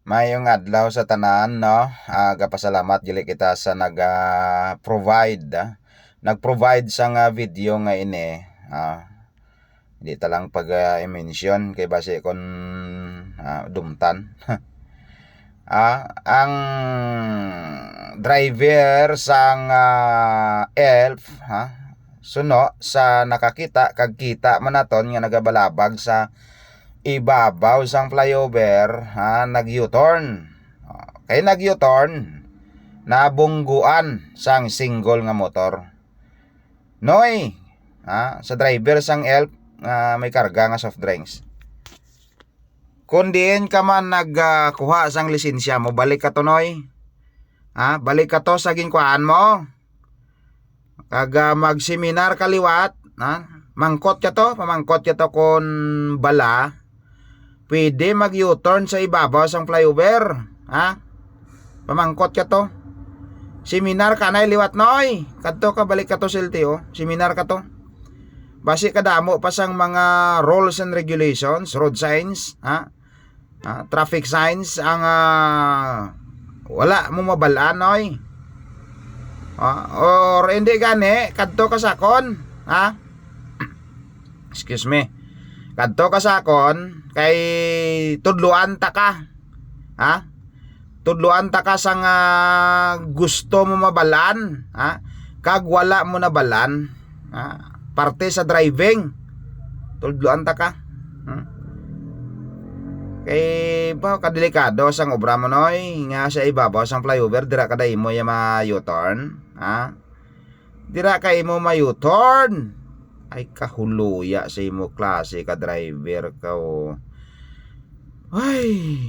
Mayong adlaw sa tanan, no? Gapasalamat gili kita sa nag-provide. Nag-provide sa nga video nga ini. Hindi talang pag-i-mention kay base kon dumtan. Ang driver sang elf, suno sa nakakita kag kita manaton nga nagabalabag sa ibabaw sang flyover, nag-U-turn. Kay nag-U-turn, nabungguan sang single nga motor. Noy, sa driver sang elf may karga nga soft drinks. Kung diin ka man nagkuha sang lisensya mo, balik ka to noy. Balik ka to sa ginkuhaan mo. Kag mag-seminar kaliwat, mangkot ka to, pamangkot ka to kon bala. Pwede mag-U-turn sa ibabaw sang flyover. Pamangkot ka to. Seminar ka na liwat noy. Kadto ka, balik ka to sa LTO. Seminar ka to. Basi kadamo pa sang mga rules and regulations, road signs, traffic signs ang wala mo mabalaan noy. Or hindi gani, kadto ka sakon, excuse me. Kadto ka sakon kay tudluan ta ka. Tudluan ta ka sang gusto mo mabalan, kag wala mo na balan, parte sa driving. Tudluan ta ka. Kay ba kadelikado sang obra mo noy nga sa ibabaw sang flyover dira kada imo ya ma-U-turn, dira kay mo ma-U-turn. Ay kahuluya sa imo klase ka driver ka. Ay